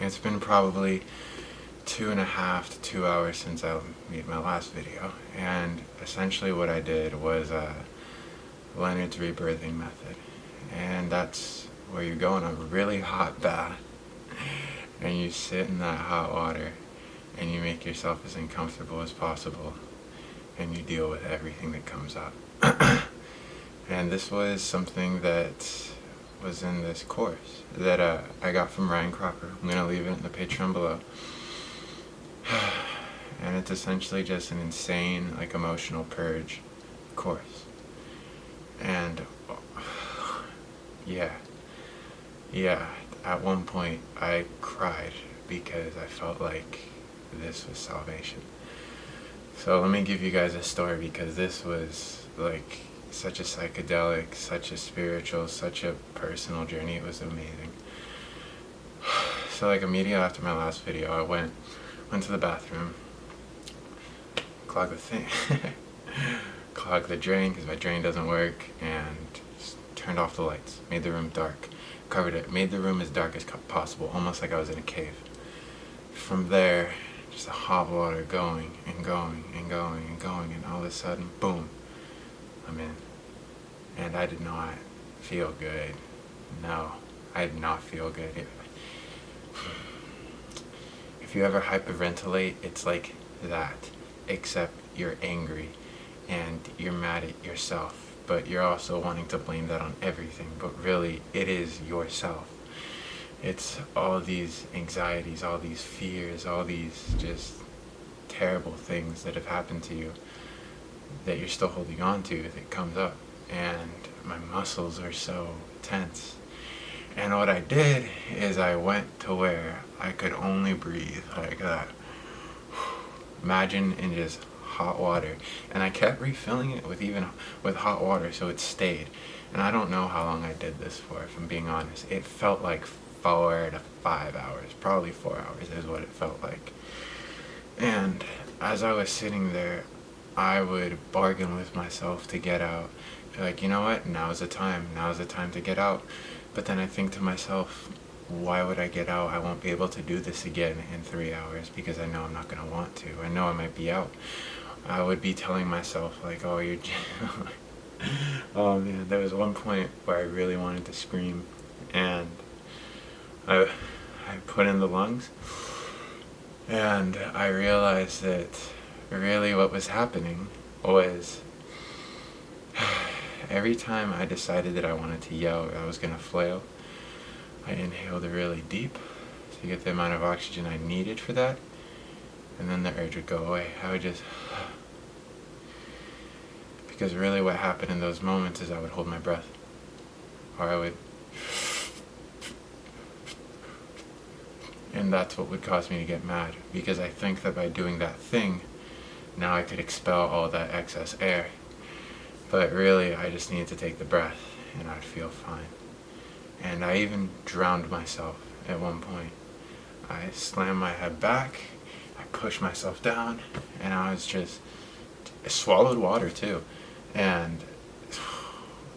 It's been probably 2.5 to 2 hours since I made my last video, and essentially what I did was Leonard's rebirthing method, and that's where you go in a really hot bath and you sit in that hot water and you make yourself as uncomfortable as possible and you deal with everything that comes up. And this was something that was in this course that I got from Ryan Crocker. I'm going to leave it in the Patreon below. And it's essentially just an insane, like, emotional purge course. And yeah, at one point I cried because I felt like this was salvation. So let me give you guys a story, because this was like such a psychedelic, such a spiritual, such a personal journey. It was amazing. So like immediately after my last video, I went to the bathroom, clogged the thing, clogged the drain because my drain doesn't work, and just turned off the lights, made the room dark, covered it, made the room as dark as possible, almost like I was in a cave. From there, just the hot water going and going and going and going, and all of a sudden, boom, I'm in. And I did not feel good. No, I did not feel good. If you ever hyperventilate, it's like that, except you're angry and you're mad at yourself, but you're also wanting to blame that on everything, but really it is yourself. It's all these anxieties, all these fears, all these just terrible things that have happened to you that you're still holding on to that comes up, and my muscles are so tense. And what I did is I went to where I could only breathe like that. Imagine in just hot water, and I kept refilling it with hot water, so it stayed. And I don't know how long I did this for, if I'm being honest. It felt like 4 to 5 hours, probably 4 hours is what it felt like. And as I was sitting there, I would bargain with myself to get out. Like, you know what, now's the time to get out. But then I think to myself, why would I get out? I won't be able to do this again in 3 hours because I know I'm not going to want to. I know I might be out. I would be telling myself, like, oh, you're... Oh man, there was one point where I really wanted to scream, and I put in the lungs, and I realized that really what was happening was every time I decided that I wanted to yell or I was going to flail, I inhaled really deep to get the amount of oxygen I needed for that, and then the urge would go away. I would just... Because really what happened in those moments is I would hold my breath, or I would... And that's what would cause me to get mad, because I think that by doing that thing, now I could expel all that excess air. But really, I just needed to take the breath, and I'd feel fine. And I even drowned myself at one point. I slammed my head back, I pushed myself down, and I swallowed water too. And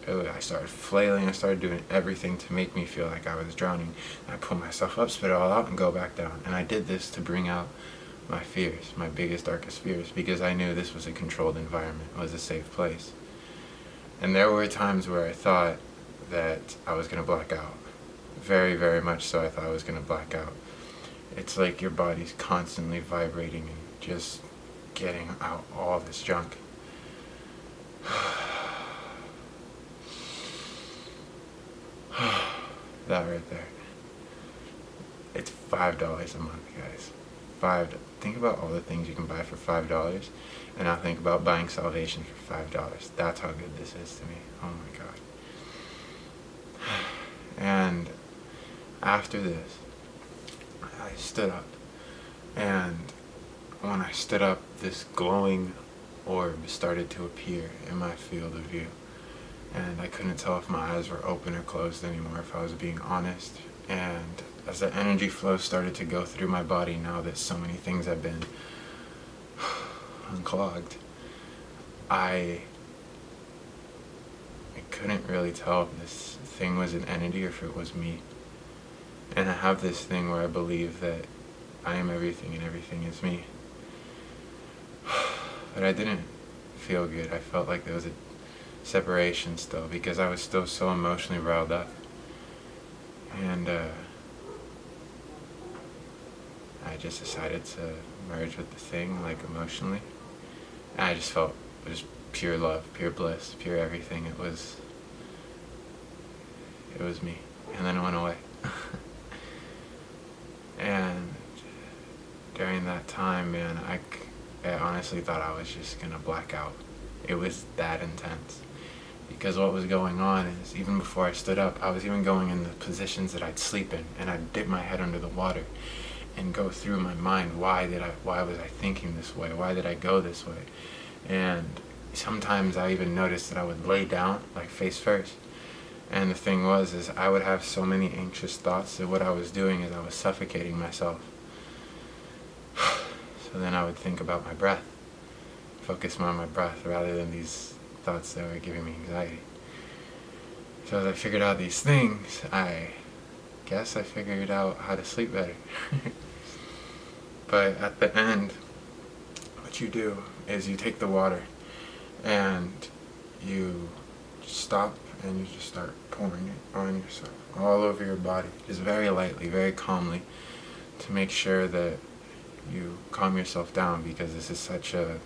I started flailing, I started doing everything to make me feel like I was drowning. And I pull myself up, spit it all out, and go back down. And I did this to bring out my fears, my biggest, darkest fears, because I knew this was a controlled environment, it was a safe place. And there were times where I thought that I was going to black out. Very, very much so I thought I was going to black out. It's like your body's constantly vibrating and just getting out all this junk. That right there. It's $5 a month, guys. Think about all the things you can buy for $5, and now think about buying salvation for $5. That's how good this is to me. Oh my God. And after this, I stood up, and when I stood up, this glowing orb started to appear in my field of view. And I couldn't tell if my eyes were open or closed anymore, if I was being honest. And as the energy flow started to go through my body, now that so many things have been unclogged, I couldn't really tell if this thing was an entity or if it was me. And I have this thing where I believe that I am everything and everything is me. But I didn't feel good. I felt like there was a separation still because I was still so emotionally riled up. And I just decided to merge with the thing, like emotionally. And I just felt just pure love, pure bliss, pure everything. It was me. And then it went away. And during that time, man, I honestly thought I was just gonna black out. It was that intense. Because what was going on is, even before I stood up, I was even going in the positions that I'd sleep in, and I'd dip my head under the water and go through my mind, why was I thinking this way? Why did I go this way? And sometimes I even noticed that I would lay down, like face first. And the thing was, I would have so many anxious thoughts that what I was doing is I was suffocating myself. So then I would think about my breath, focus more on my breath rather than these thoughts that were giving me anxiety. So as I figured out these things, I guess I figured out how to sleep better. But at the end, what you do is you take the water and you stop and you just start pouring it on yourself, all over your body, just very lightly, very calmly, to make sure that you calm yourself down, because this is such a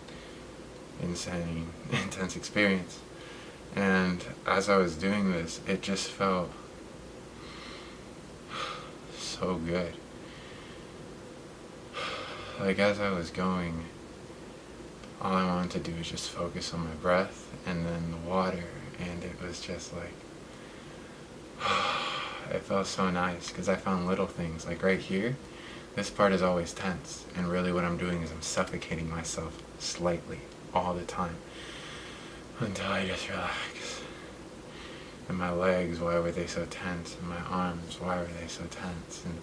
insane, intense experience. And as I was doing this, it just felt so good. Like as I was going, all I wanted to do was just focus on my breath and then the water, and it was just like, it felt so nice because I found little things, like right here, this part is always tense, and really what I'm doing is I'm suffocating myself slightly all the time until I just relax. And my legs, why were they so tense? And my arms, why were they so tense? And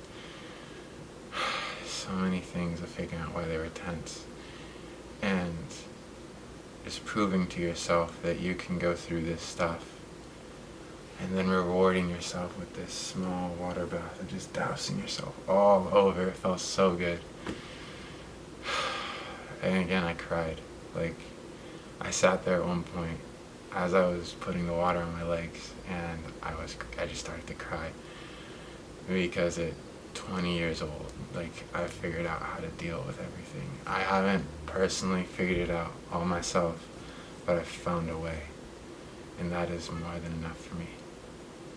so many things of figuring out why they were tense. And just proving to yourself that you can go through this stuff, and then rewarding yourself with this small water bath and just dousing yourself all over. It felt so good. And again, I cried. Like, I sat there at one point as I was putting the water on my legs, and I just started to cry, because at 20 years old, like, I figured out how to deal with everything. I haven't personally figured it out all myself, but I've found a way, and that is more than enough for me.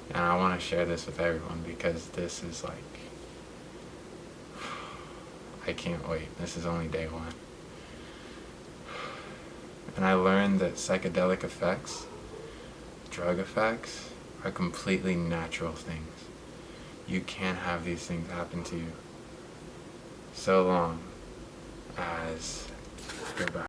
And I want to share this with everyone, because this is like, I can't wait. This is only day one. And I learned that psychedelic effects, drug effects, are completely natural things. You can't have these things happen to you so long as you're back.